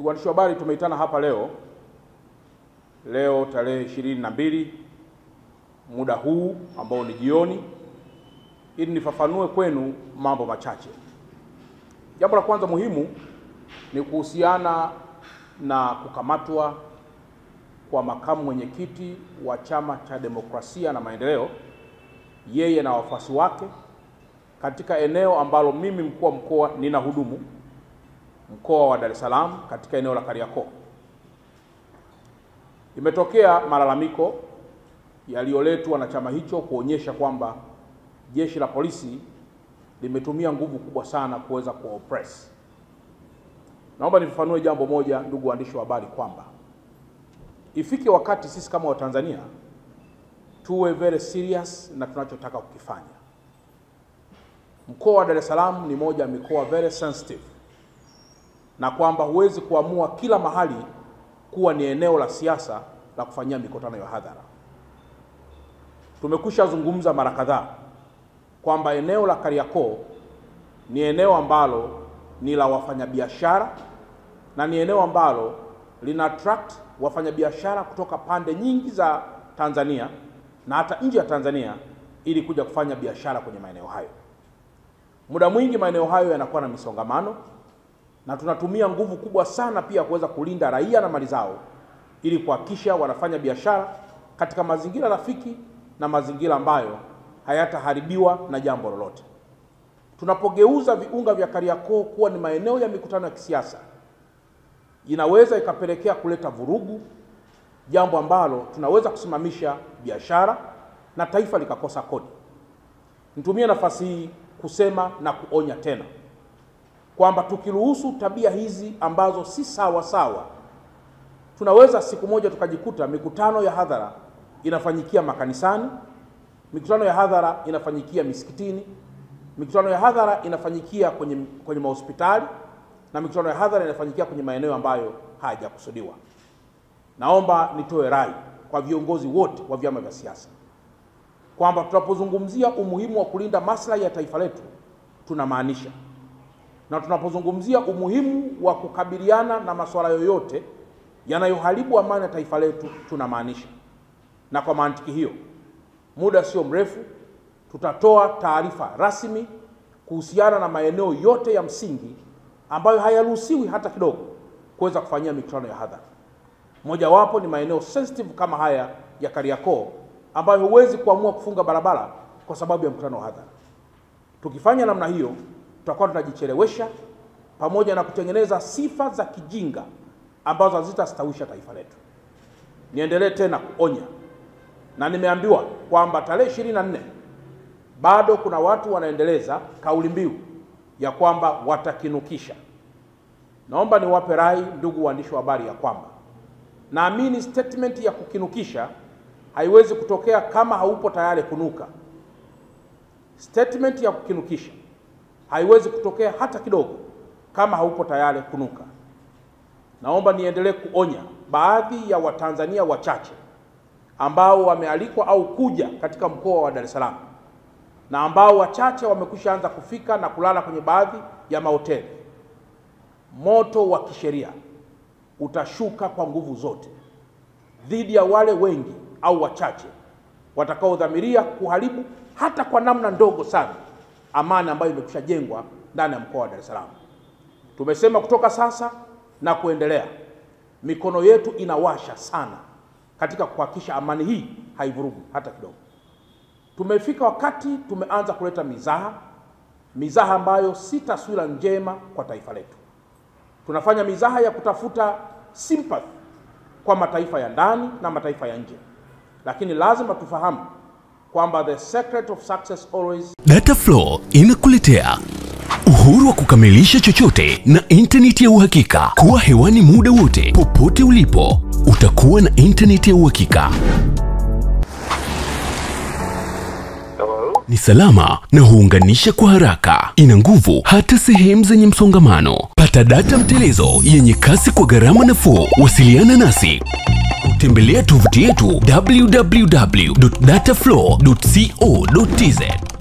Ndugu waandishi wa habari, tumeitana hapa leo tarehe 22 muda huu ambao ni jioni, ili nifafanue kwenu mambo machache. Jambo la kwanza muhimu ni kuhusiana na kukamatwa kwa makamu mwenyekiti wa Chama cha Demokrasia na Maendeleo, yeye na wafuasi wake, katika eneo ambalo mimi mkuu wa mkoa ninahudumu, mkoa wa Dar es Salaam, katika eneo la Kariakoo. Imetokea malalamiko yaliyoletwa na chama hicho kuonyesha kwamba jeshi la polisi limetumia nguvu kubwa sana kuweza kuoppress. Naomba nifafanue jambo moja, ndugu waandishi wa habari, kwamba ifike wakati sisi kama Watanzania tuwe very serious na tunachotaka kukifanya. Mkoa wa Dar es Salaam ni moja ya mikoa very sensitive, na kwamba huwezi kuamua kila mahali kuwa ni eneo la siasa la kufanyia mikutano ya hadhara. Tumekwisha zungumza mara kadhaa kwamba eneo la Kariakoo ni eneo ambalo ni la wafanyabiashara na ni eneo ambalo lina attract wafanyabiashara kutoka pande nyingi za Tanzania na hata nje ya Tanzania ili kuja kufanya biashara kwenye maeneo hayo. Muda mwingi maeneo hayo yanakuwa na misongamano, na tunatumia nguvu kubwa sana pia kuweza kulinda raia na mali zao ili kuhakikisha wanafanya biashara katika mazingira rafiki na mazingira ambayo hayataharibiwa na jambo lolote. Tunapogeuza viunga vya Kariakoo kuwa ni maeneo ya mikutano ya kisiasa, inaweza ikapelekea kuleta vurugu, jambo ambalo tunaweza kusimamisha biashara na taifa likakosa kodi. Nitumie nafasi hii kusema na kuonya tena kwamba tukiruhusu tabia hizi ambazo si sawa, tunaweza siku moja tukajikuta mikutano ya hadhara inafanyikia makanisani, mikutano ya hadhara inafanyikia misikitini, mikutano ya hadhara inafanyikia kwenye mahospitali, na mikutano ya hadhara inafanyikia kwenye maeneo ambayo hayajakusudiwa. Naomba nitoe rai kwa viongozi wote wa vyama vya siasa kwamba tunapozungumzia umuhimu wa kulinda maslahi ya taifa letu tunamaanisha, na tunapozungumzia umuhimu wa kukabiliana na masuala yoyote yanayoharibu amani ya taifa letu tunamaanisha. Na kwa mantiki hiyo, muda sio mrefu tutatoa taarifa rasmi kuhusiana na maeneo yote ya msingi ambayo hayaruhusiwi hata kidogo kuweza kufanyia mikutano ya hadhara. Mojawapo ni maeneo sensitive kama haya ya Kariakoo, ambayo huwezi kuamua kufunga barabara kwa sababu ya mkutano wa hadhara. Tukifanya namna hiyo, tutakuwa tunajichelewesha pamoja na kutengeneza sifa za kijinga ambazo hazitastawisha taifa letu. Niendelee tena kuonya, na nimeambiwa kwamba tarehe 24 bado kuna watu wanaendeleza kauli mbiu ya kwamba watakinukisha. Naomba niwape rai, ndugu waandishi wa habari, ya kwamba naamini statement ya kukinukisha haiwezi kutokea kama haupo tayari kunuka. Statement ya kukinukisha haiwezi kutokea hata kidogo kama haupo tayari kunuka. Naomba niendelee kuonya baadhi ya Watanzania wachache ambao wamealikwa au kuja katika mkoa wa Dar es Salaam, na ambao wachache wamekwisha anza kufika na kulala kwenye baadhi ya mahoteli. Moto wa kisheria utashuka kwa nguvu zote dhidi ya wale wengi au wachache watakaodhamiria kuharibu hata kwa namna ndogo sana amani ambayo imekwisha jengwa ndani ya mkoa wa Dar es Salaam. Tumesema kutoka sasa na kuendelea, mikono yetu inawasha sana katika kuhakikisha amani hii haivurugu hata kidogo. Tumefika wakati tumeanza kuleta mizaha ambayo si taswira njema kwa taifa letu. Tunafanya mizaha ya kutafuta sympathy kwa mataifa ya ndani na mataifa ya nje, lakini lazima tufahamu kwamba the secret of success always. Dataflow inakuletea uhuru wa kukamilisha chochote na internet ya uhakika. Kuwa hewani muda wote, popote ulipo, utakuwa na internet ya uhakika. Ni salama na huunganisha kwa haraka. Ina nguvu hata sehemu zenye msongamano. Pata data mtelezo yenye kasi kwa gharama nafuu. Wasiliana nasi. Tembelea tovuti yetu www.dataflow.co.tz.